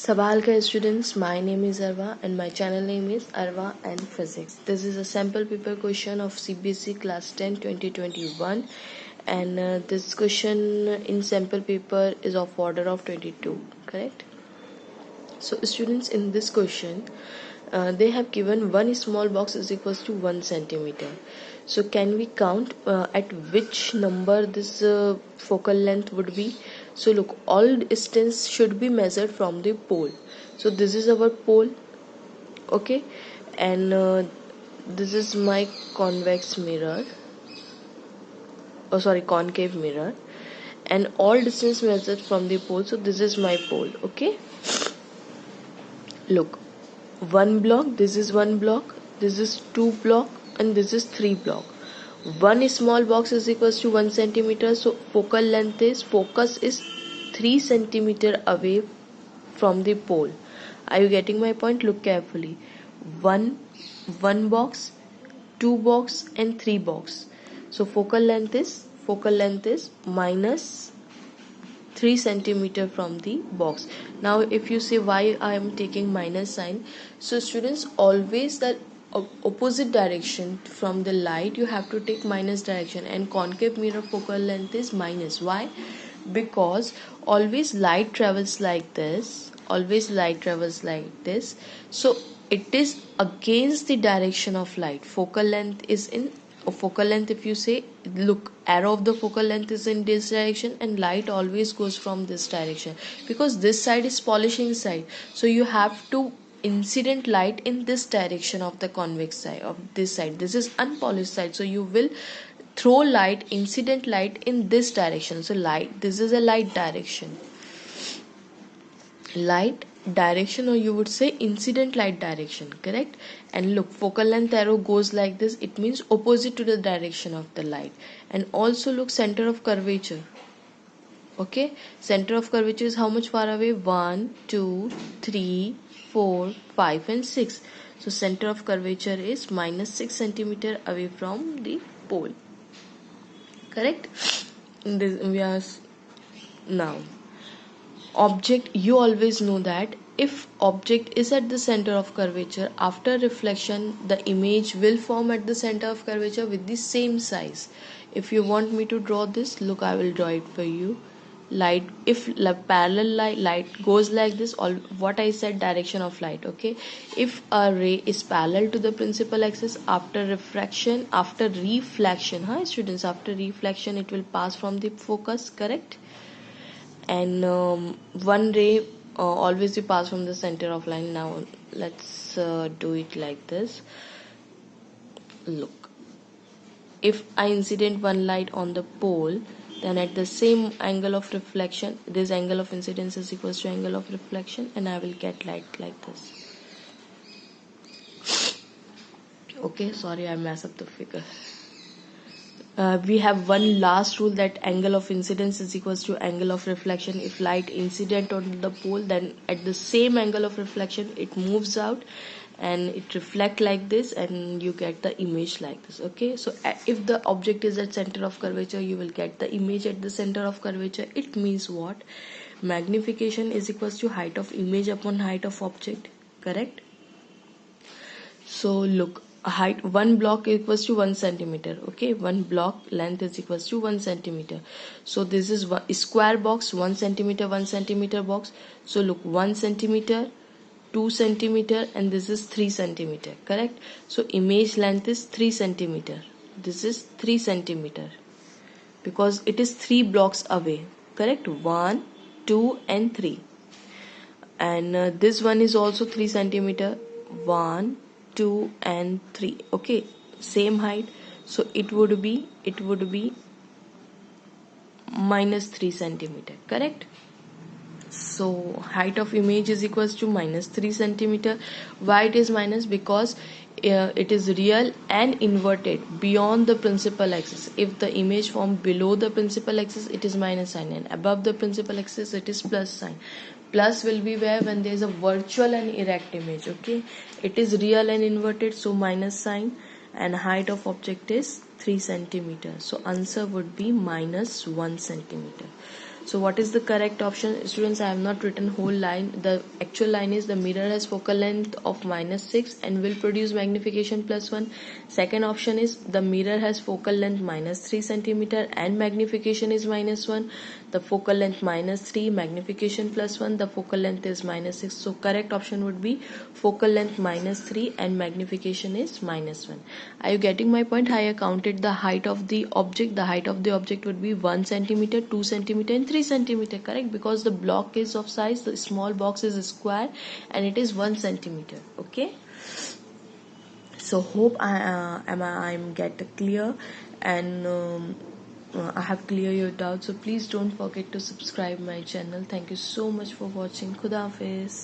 Sabalka students, my name is Arva and my channel name is Arva and Physics. This is a sample paper question of CBSE class 10 2021 and this question in sample paper is of order of 22, correct? So students, in this question they have given one small box is equals to 1 centimeter. So can we count at which number this focal length would be? So look, all distance should be measured from the pole. So this is our pole, okay, and this is my convex mirror, concave mirror, and all distance measured from the pole. So this is my pole, okay. Look, one block, this is one block, this is two block, and this is three block. One small box is equals to 1 centimeter. So focal length is, focus is 3 centimeter away from the pole. Are you getting my point? Look carefully. One box, two box, and three box. So focal length is minus 3 centimeter from the box. Now if you say why I am taking minus sign, so students, always the opposite direction from the light you have to take minus direction, and concave mirror focal length is minus. Why? Because always light travels like this, so it is against the direction of light. Focal length is in focal length, if you say, look, arrow of the focal length is in this direction and light always goes from this direction, because this side is polishing side, so you have to incident light in this direction of the convex side of this side. This is unpolished side, so you will throw light, incident light in this direction. So light, this is a light direction, or you would say incident light direction, correct? And look, focal length arrow goes like this, it means opposite to the direction of the light. And also look, center of curvature, okay, center of curvature is how much far away? 1 2 3 4 5 and 6. So center of curvature is minus 6 centimeter away from the pole, correct? Now object, you always know that if object is at the center of curvature, after reflection the image will form at the center of curvature with the same size. If you want me to draw this, look, I will draw it for you. Light, if parallel light goes like this, all what I said, direction of light, okay. If a ray is parallel to the principal axis, after reflection, students, after reflection it will pass from the focus, correct? And one ray always be passed from the center of line. Now let's do it like this. Look, if I incident one light on the pole, then at the same angle of reflection, this angle of incidence is equals to angle of reflection, and I will get light like this. Okay, sorry, I mess up the figure. We have one last rule, that angle of incidence is equals to angle of reflection. If light incident on the pole, then at the same angle of reflection it moves out and it reflect like this, and you get the image like this, okay. So if the object is at center of curvature, you will get the image at the center of curvature. It means what? Magnification is equals to height of image upon height of object, correct? So look, height, one block equals to 1 centimeter, okay. One block length is equals to 1 centimeter. So this is one square box, 1 centimeter, 1 centimeter box. So look, 1 centimeter, 2 centimeter, and this is 3 centimeter, correct? So image length is 3 centimeter. This is 3 centimeter because it is 3 blocks away, correct? 1 2 and 3. And this one is also 3 centimeter. 1 2 and 3, okay, same height. So it would be minus 3 centimeter, correct? So height of image is equals to minus 3 centimeter. Why it is minus? Because it is real and inverted beyond the principal axis. If the image form below the principal axis, it is minus sign, and above the principal axis it is plus sign. Plus will be where when there is a virtual and erect image, okay. It is real and inverted, so minus sign, and height of object is 3 centimeter. So answer would be minus 1 centimeter. So what is the correct option? Students, I have not written whole line. The actual line is the mirror has focal length of -6 and will produce magnification +1. Second option is the mirror has focal length -3 centimeter and magnification is -1. The focal length -3, magnification +1. The focal length is -6. So correct option would be focal length -3 and magnification is -1. Are you getting my point? I have counted the height of the object. The height of the object would be 1 centimeter, 2 centimeter and 3 centimeter, correct? Because the block is of size, the small box is a square and it is 1 centimeter. Okay, so hope I'm get clear, and I have clear your doubts. So please don't forget to subscribe my channel. Thank you so much for watching. Khuda Hafiz.